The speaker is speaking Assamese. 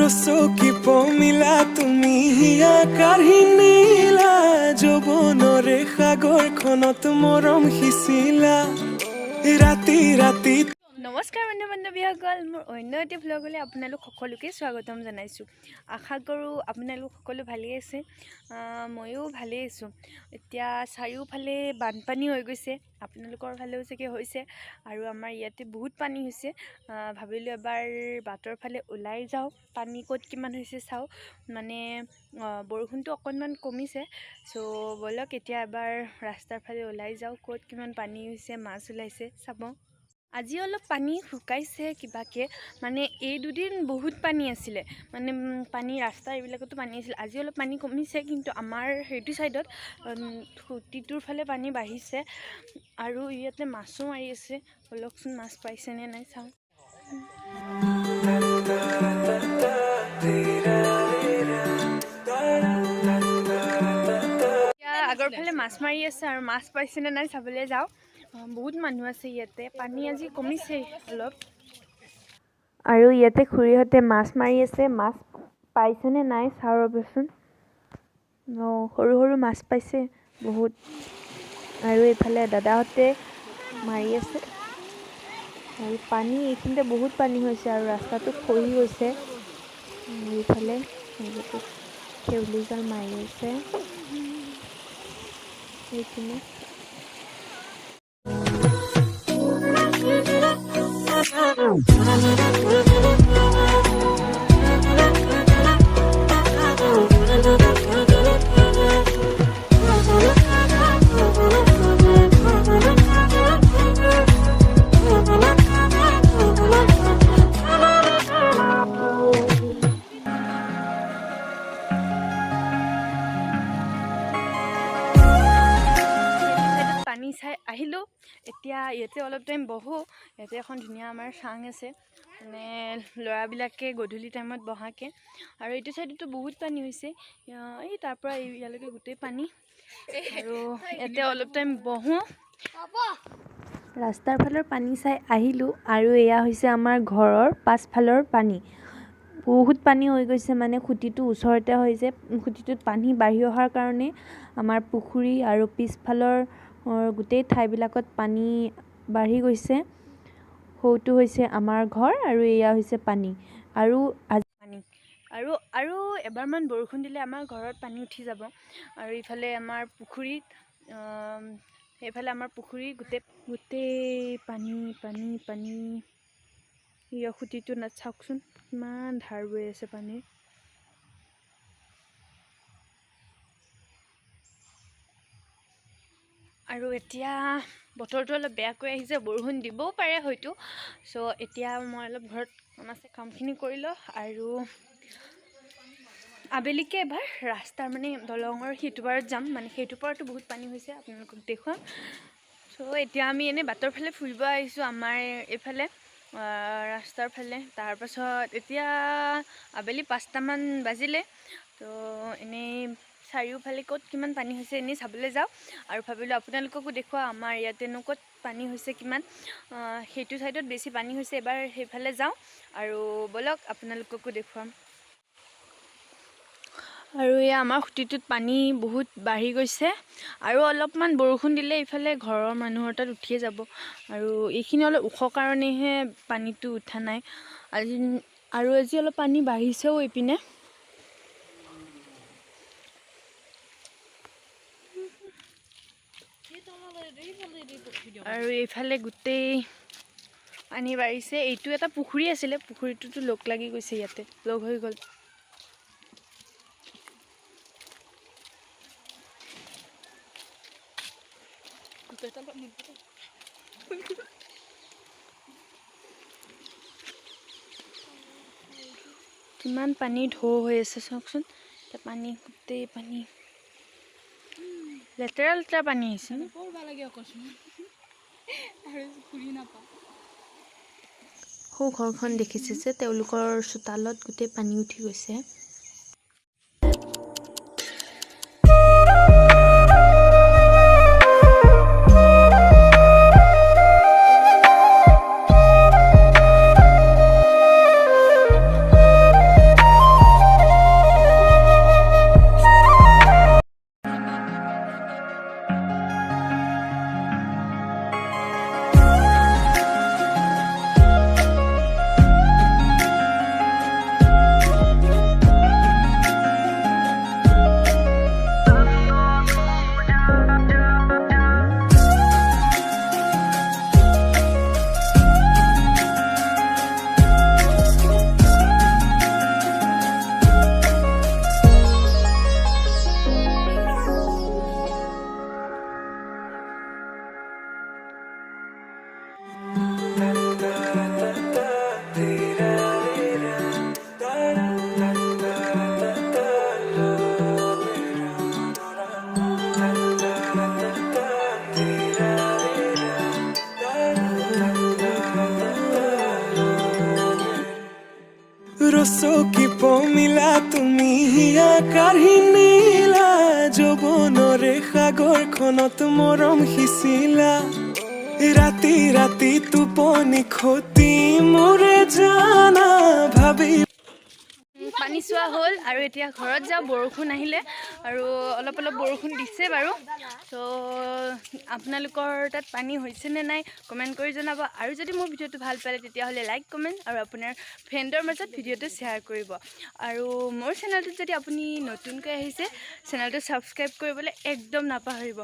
চকী পমিলা তুমি হিয়া কাঢ়ি নিলা যৌৱনৰে সাগৰখনত মৰম সিঁচিলা ৰাতি ৰাতি। নমস্কাৰ বন্ধু বান্ধৱীসকল, মোৰ অন্য এটি ভ্লগলৈ আপোনালোক সকলোকে স্বাগতম জনাইছোঁ। আশা কৰোঁ আপোনালোক সকলো ভালেই আছে, ময়ো ভালেই আছোঁ। এতিয়া চাৰিওফালে বানপানী হৈ গৈছে, আপোনালোকৰ ফালেও চাগে হৈছে আৰু আমাৰ ইয়াতে বহুত পানী হৈছে। ভাবিলোঁ এবাৰ বাটৰ ফালে ওলাই যাওঁ, পানী ক'ত কিমান হৈছে চাওঁ। মানে বৰষুণটো অকণমান কমিছে, চ' ব'লক এতিয়া এবাৰ ৰাস্তাৰ ফালে ওলাই যাওঁ, ক'ত কিমান পানী হৈছে, মাছ ওলাইছে চাব। আজি অলপ পানী শুকাইছে কিবাকে, মানে এই দুদিন বহুত পানী আছিলে, মানে পানী ৰাস্তা এইবিলাকতো পানী আছিল। আজি অলপ পানী কমিছে, কিন্তু আমাৰ সেইটো ছাইডত সুতিটোৰ ফালে পানী বাঢ়িছে আৰু ইয়াতে মাছো মাৰি আছে। অলপচোন মাছ পাইছেনে নাই চাওঁ। আগৰ ফালে মাছ মাৰি আছে আৰু মাছ পাইছেনে নাই চাবলৈ যাওঁ। বহুত মানুহ আছে ইয়াতে, পানী আজি কমিছে অলপ। আৰু ইয়াতে খুৰীহঁতে মাছ মাৰি আছে, মাছ পাইছেনে নাই চাওঁ ৰ'বচোন। সৰু সৰু মাছ পাইছে বহুত। আৰু এইফালে দাদাহঁতে মাৰি আছে আৰু পানী এইখিনিতে বহুত পানী হৈছে আৰু ৰাস্তাটো খহি গৈছে। এইফালে খেউলি জাল মাৰি আছে এইখিনি। পানী চাই আহিলোঁ, এতিয়া ইয়াতে অলপ টাইম বহোঁ। ইয়াতে এখন ধুনীয়া আমাৰ চাং আছে, মানে ল'ৰাবিলাকে গধূলি টাইমত বহাকৈ। আৰু এইটো ছাইডতো বহুত পানী হৈছে, এই তাৰ পৰা ইয়ালৈকে গোটেই পানী। আৰু ইয়াতে অলপ টাইম বহোঁ। ৰাস্তাৰ ফালৰ পানী চাই আহিলোঁ আৰু এয়া হৈছে আমাৰ ঘৰৰ পাছফালৰ পানী। বহুত পানী হৈ গৈছে, মানে খুঁটিটো ওচৰতে হৈ যে খুঁটিটোত পানী বাঢ়ি অহাৰ কাৰণে আমাৰ পুখুৰী আৰু পিছফালৰ গোটেই ঠাইবিলাকত পানী বাঢ়ি গৈছে। সৌটো হৈছে আমাৰ ঘৰ আৰু এয়া হৈছে পানী। আৰু পানী আৰু এবাৰমান বৰষুণ দিলে আমাৰ ঘৰত পানী উঠি যাব। আৰু ইফালে আমাৰ পুখুৰীত সেইফালে আমাৰ পুখুৰী গোটেই পানী পানী পানী। ইয়াৰ খুঁটিটো চাওকচোন, কিমান ধাৰ বৈ আছে পানীৰ। আৰু এতিয়া বতৰটো অলপ বেয়াকৈ আহিছে, বৰষুণ দিবও পাৰে হয়তো। চ' এতিয়া মই অলপ ঘৰত কামখিনি কৰি লওঁ আৰু আবেলিকে এবাৰ ৰাস্তাৰ মানে দলঙৰ সিটো পাৰত যাম, মানে সেইটো পাৰতো বহুত পানী হৈছে, আপোনালোকক দেখুৱাম। চ' এতিয়া আমি এনেই বাটৰ ফালে ফুৰিব আহিছোঁ, আমাৰ এইফালে ৰাস্তাৰ ফালে। তাৰপাছত এতিয়া আবেলি 5টামান বাজিলে, তো এনেই চাৰিওফালে ক'ত কিমান পানী হৈছে এনেই চাবলৈ যাওঁ। আৰু ভাবিলোঁ আপোনালোককো দেখুৱাওঁ আমাৰ ইয়াতেনো ক'ত পানী হৈছে কিমান। সেইটো ছাইডত বেছি পানী হৈছে, এবাৰ সেইফালে যাওঁ আৰু ব'লক আপোনালোককো দেখুৱাম। আৰু এয়া আমাৰ খুঁটিটোত পানী বহুত বাঢ়ি গৈছে, আৰু অলপমান বৰষুণ দিলে ইফালে ঘৰৰ মানুহৰ তাত উঠিয়ে যাব। আৰু এইখিনি অলপ ওখ কাৰণেহে পানীটো উঠা নাই আজি অলপ পানী বাঢ়িছেও এইপিনে। আৰু এইফালে গোটেই পানী বাঢ়িছে। এইটো এটা পুখুৰী আছিলে, পুখুৰীটোতো লগ লাগি গৈছে, ইয়াতে লগ হৈ গ'ল। কিমান পানী ঢৌ হৈ আছে চাওকচোন, এতিয়া পানী গোটেই পানী, লেতেৰা লেতেৰা পানী আহিছে। সৌ ঘৰখন দেখিছে যে, তেওঁলোকৰ চোতালত গোটেই পানী উঠি গৈছে। পমিলা তুমি হিয়া কাঢ়ি নিলা যৌৱনৰে সাগৰখনত মৰম সিঁচিলা ৰাতি ৰাতি টোপনি খতি মোৰে জানা ভাবি পানী চোৱা হ'ল আৰু এতিয়া ঘৰত যাওঁ বৰষুণ আহিলে আৰু অলপ অলপ বৰষুণ দিছে বাৰু তো আপোনালোকৰ তাত পানী হৈছেনে নাই কমেণ্ট কৰি জনাব আৰু যদি মোৰ ভিডিঅ'টো ভাল পালে তেতিয়াহ'লে লাইক কমেণ্ট আৰু আপোনাৰ ফ্ৰেণ্ডৰ মাজত ভিডিঅ'টো শ্বেয়াৰ কৰিব আৰু মোৰ চেনেলটোত যদি আপুনি নতুনকৈ আহিছে চেনেলটো ছাবস্ক্ৰাইব কৰিবলৈ একদম নাপাহৰিব